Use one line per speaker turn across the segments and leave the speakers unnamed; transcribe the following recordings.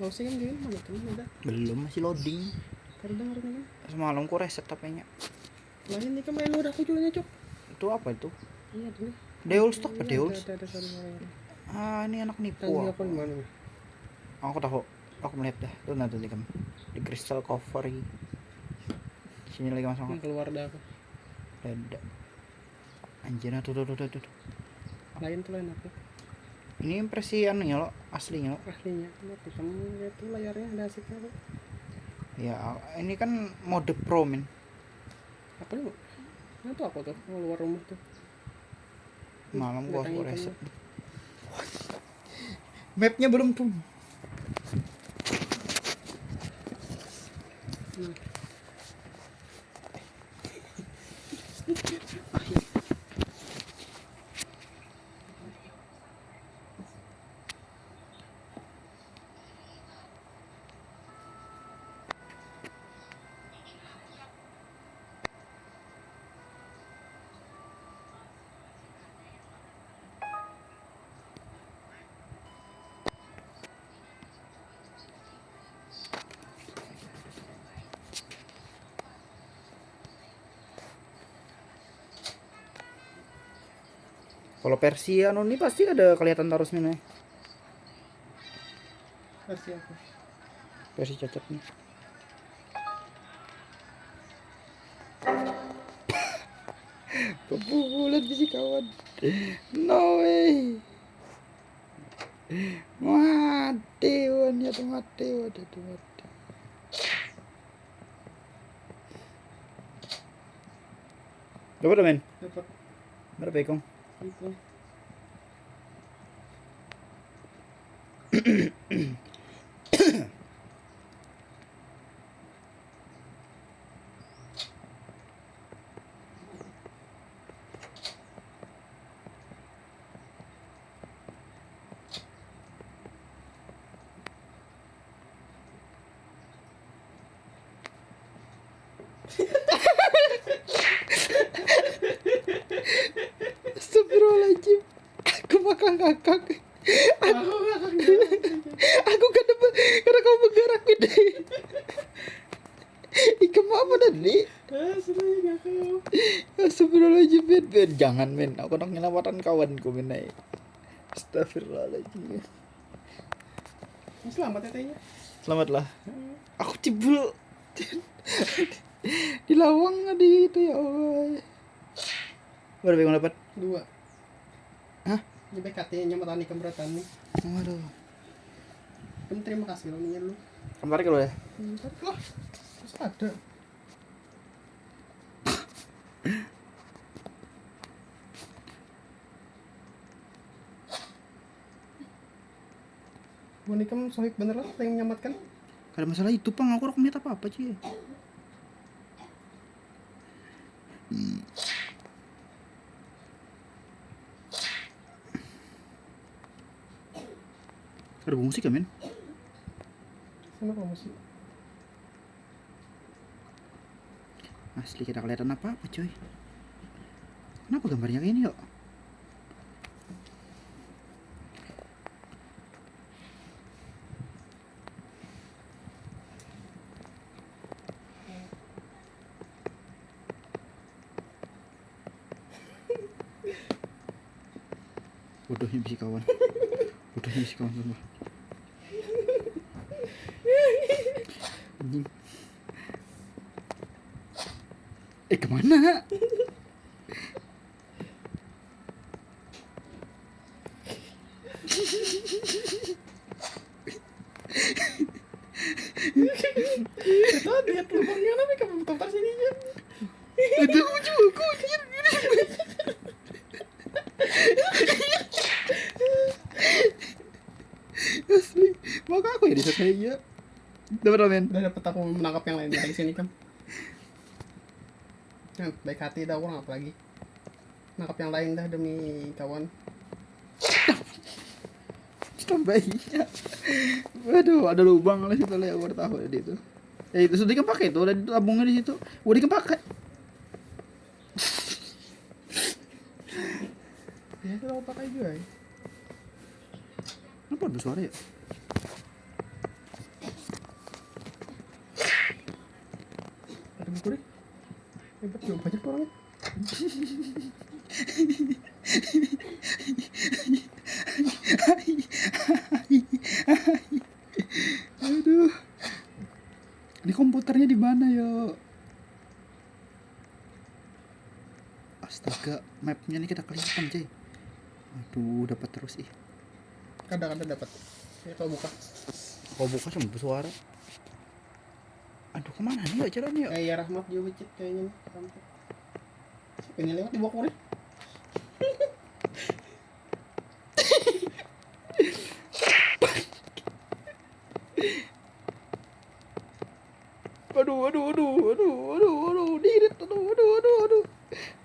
Closing kan game mana kan udah.
Belum, masih loading.
Baru dengerin kan.
Semalam ku reset HP-nya.
Lain nih kan main lu udah kucunya cok.
Itu apa itu?
Iya dulu.
Deus tuh apa
Iya,
Deus?
ada sorry.
Ah, ini anak nipu.
Tanggung apa gimana?
Aku tahu. Aku melihat dah. Tuh nanti di crystal cover. Sini lagi masuk.
Keluar dah aku.
Ada. Anjir, tuh.
Lain tuh lain apa?
Ini impresi anunya lo, aslinya lo.
Aslinya, nanti kamu lihat tuh layarnya ada asiknya tuh.
Ya, ini kan mode pro men.
Apa lu? Nah tuh aku tuh keluar rumah tuh.
Malam gua reset. Mapnya belum tuh. Kalau versi anu ini pasti ada kelihatan terus nih.
Versi apa?
Versi cacat nih. Kebulan sih kawan. No way. Mati wan ya tuh mati. Dapat men?
Dapat.
Berapa ya, Kong?
Itu.
Astagfirullahaladzim. Aku makan kakak. Aku karena kau bergerak gede. Ikan apa tadi?
Sering gak kau.
Astagfirullahaladzim men. Jangan men. Aku nak nyelamatan kawanku men. Astagfirullahaladzim.
Selamat ya tehnya.
Selamatlah. Aku cebul di lawang di itu ya Allah. Berapa yang dapat?
2.
Hah?
Ini BKT nyamatan ikan beratan nih.
Waduh.
Kamu terima kasih lo nih lu.
Kamu tarik lo ya?
Tarik lah. Terus ada. Bonikam sohib bener lah yang menyamatkan.
Gak ada masalah itu pang, aku lihat apa sih. Ada musik kan men?
Kenapa musik?
Asli kita kelihatan apa coy. Kenapa gambarnya kayak ini yuk? Bodohnya si kawan. Sumpah. Anjing. Kemana?
Itu lihat lubangnya tapi kamu tonton sininya.
Ada ujungku asli. Maka aku ya disat saya. Dapat men.
Udah dapet aku menangkap yang lain dari sini kan. Baik hati dah kurang apa lagi. Nangkap yang lain dah demi kawan.
Tambahnya. Waduh, ada lubang lah situ lah ya, gua tahu di itu. Itu sudah kan pakai itu, ada tabungnya di situ. Udah kan pakai.
Ya kita mau pakai juga ya.
Kenapa ada suara ya? kagak mapnya nih kita kelihatan cuy. Aduh dapat terus ih.
Kadang-kadang dapat. Ya kalau buka.
Kau buka cuma bersuara. Aduh kemana nih yuk jalan yuk.
Ya Rahmat juga becet kayaknya nih. Sampai. Siapa ini lewat di bawah kemana?
Aduh, dirit,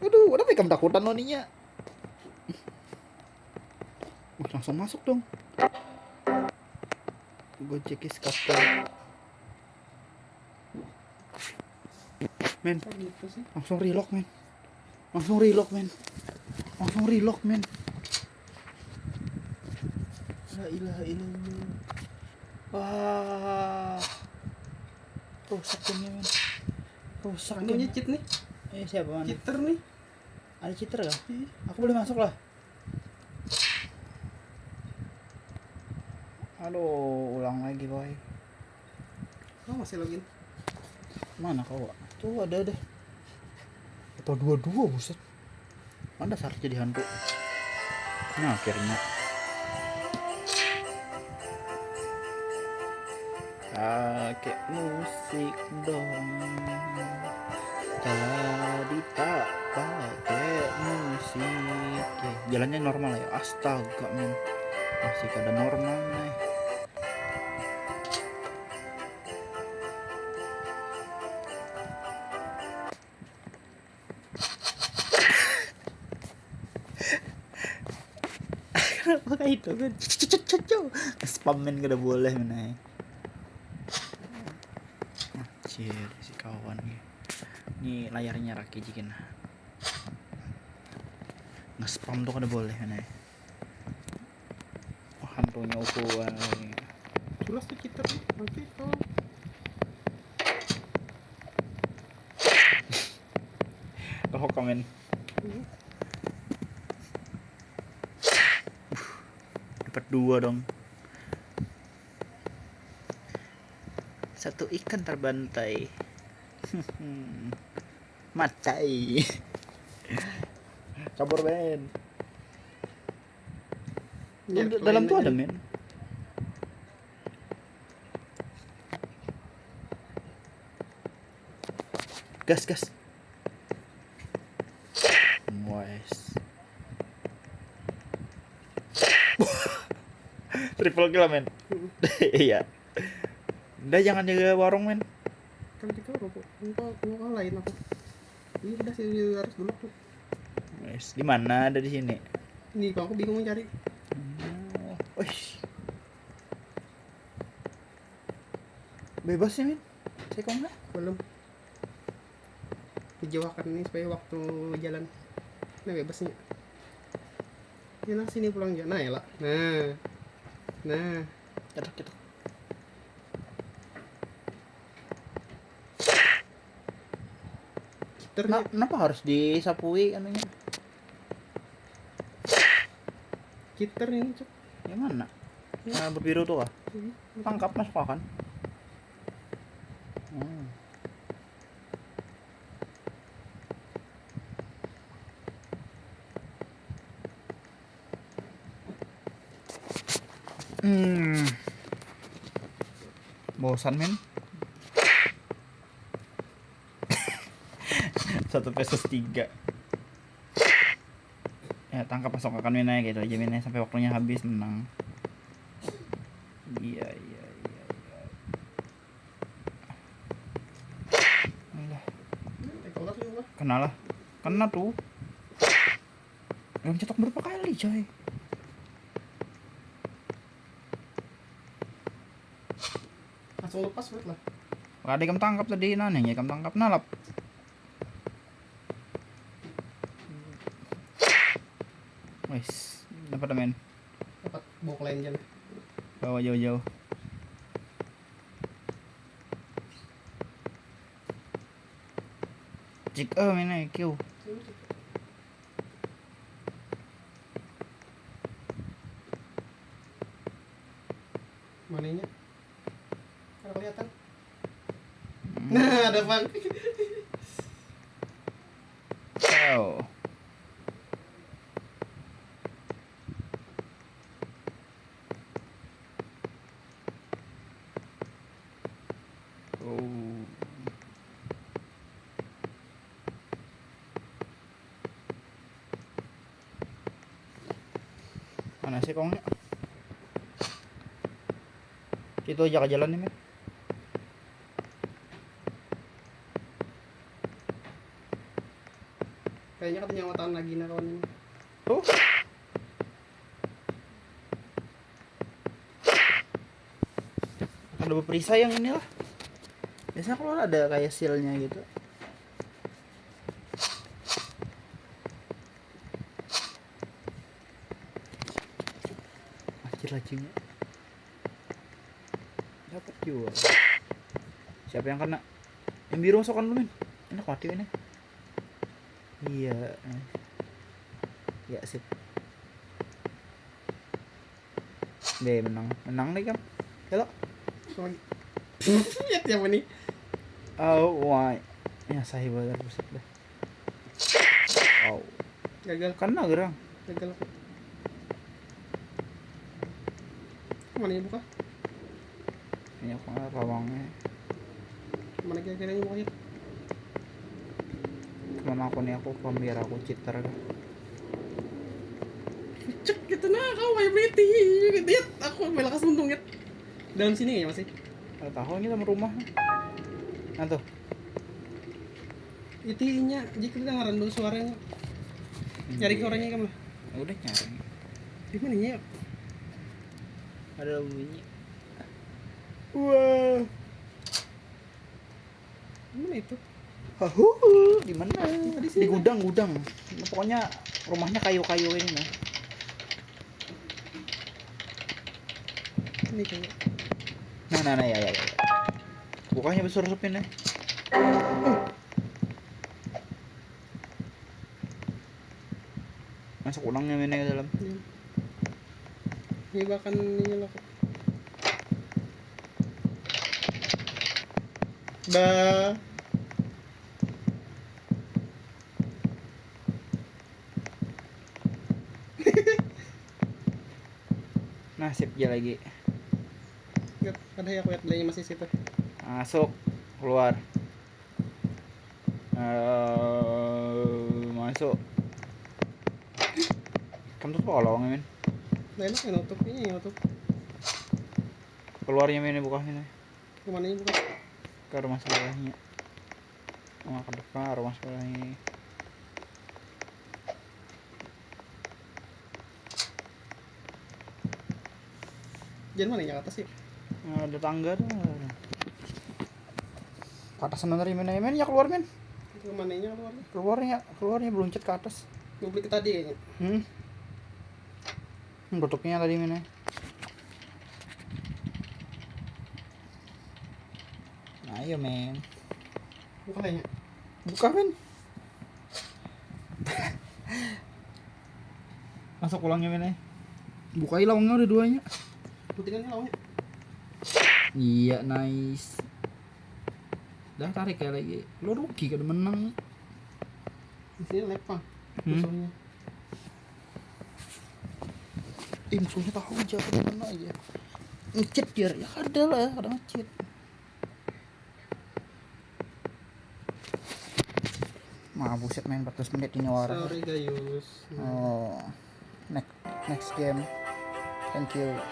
aduh, udah kamu takutan lo nih ya. Wih, langsung masuk dong. Gue cekis kapten. Men,
Kok gitu sih?
langsung relock men. Langsung relock men. La ilaha illallah. Wah. Rusak gamenya men. Rusak
Anunya
game.
cheat nih.
Siapa mana?
Cheater nih.
Ada cheater kah? Aku boleh masuk lah. Aduh, ulang lagi boy.
Oh, masih login.
Mana kau? Tuh ada deh. Apa dua-dua buset. Mana dasar jadi hantu. Nah akhirnya. Pakai musik dong. Jadi tak pakai musik. Ya, jalannya normal ya. Astaga men. Masih kada normal nih. Kenapa kayak itu kan? Spam men kada boleh men. Anjir si kawan nih. Ini layarnya raki jikin. Nge-spam tuh kada boleh men. Oh, hantunya ukuran lagi.
Jelas tuh cheater nih. Oke, kau.
Kau komen. Dapat dua dong. Satu ikan terbantai. Macai. Kabur men.
Ya,
Dalam tuh
aja.
ada men. Gas. Wes. Triple kill men. Iya. Udah jangan jaga warung men.
Kan kita kau lain aku. Ini udah sih harus dulu tuh.
Wes, di mana ada di sini?
Ini kok aku bingung mencari.
Wih. Bebas ya men. Saya kok enggak?
Belum. Dijauhkan ini supaya waktu jalan. Nah bebasnya. Ya nah sini pulang aja. Nah ya lah. Nah.
Kita.
Cheater nih.
Kenapa harus disapui anunya?
Cheater ini cok.
Yang mana? Nah, berbiru tuh kah? Tangkap masuk kan? Bosan men. 1 versus 3. Ya tangkap masuk akan men gitu aja men sampai waktunya habis menang. Iya. Kena lah. Kena tuh. Belum cetok berapa kali coy.
Langsung lepas buat lah.
Ada ikan tangkap tadi nanya ikan tangkap nalap. Wes, dapat men.
Dapat bawa ke lain jalan.
Bawa jauh-jauh. Cik men Q.
Mananya? Kalau kelihatan. Nah, ada bang.
Oh. Oh. Mana sih kongnya? Itu aja ke jalan nih, men.
Kayaknya katanya nyawataan lagi nah kawan ini.
Tuh. Ada perisai yang ini lah. Biasanya kalau ada kayak sealnya gitu. Lacing-lacingnya. Dapat juga. Siapa yang kena? Yang biru masukkan lu, men. Enak mati ini. Iya. Ya sip. Deh menang. Menang nih kan. Halo.
Lagi. Lihat yang ini.
Oh, why? Ya sahih banget buset dah. Oh.
Gagal.
Kena gerang.
Gagal. Kemana ya buka?
Ini aku rawangnya.
Kemana kira-kira ini bukanya?
Kemana aku nih aku biar aku cheater kan.
Cek gitu nah kau main beriti gitu ya. Aku bela kas untung ya. Dalam sini ya masih.
Ada tahu ini sama rumah. Nah tuh.
Itinya jika dengaran dulu suaranya. Nyari ke orangnya kamu.
Ya udah nyari.
Di mana ya?
Ada bunyi.
Wah. Mana itu?
Hahu, di mana?
Di
Di
sini.
gudang. Nah, pokoknya rumahnya kayu-kayu ini nah.
Ini kayaknya.
Nah, ya. Bukanya besar supin ya. Masuk ulangnya mana ke dalam.
Iya. Ini bahkan ini loh. Bah.
Nah, sip aja lagi.
Lihat, ada ya aku lihat layarnya masih situ.
Masuk, keluar. Masuk. Kamu tuh kolong men.
Nah enak yang nutup ini yang nutup.
Keluarnya men bukanya.
Kemana ini buka?
Ke rumah sebelahnya. Rumah ke depan, rumah sebelahnya.
Jangan mana yang ke atas sih?
Ada tangga tuh. Ke atas sana dari mana men? Ya keluar men.
Kemana nya keluarnya?
Keluarnya beruncit ke atas.
Gue beli ke tadi kayaknya.
Tutupnya tadi mana? Ayo men.
Buka layarnya.
Buka men. Masuk ulangnya men. Buka lawangnya udah duanya.
Putihkan lawangnya.
Iya nice. Dah tarik kayak lagi. Lo rugi kan menang.
Di sini lepang. Musuhnya.
Musuhnya tahu aja mana aja. Ngecit biar ya ada lah, ada ngecit. Buset main 14 menit ini orang.
Sorry guys.
Oh. Next game. Thank you.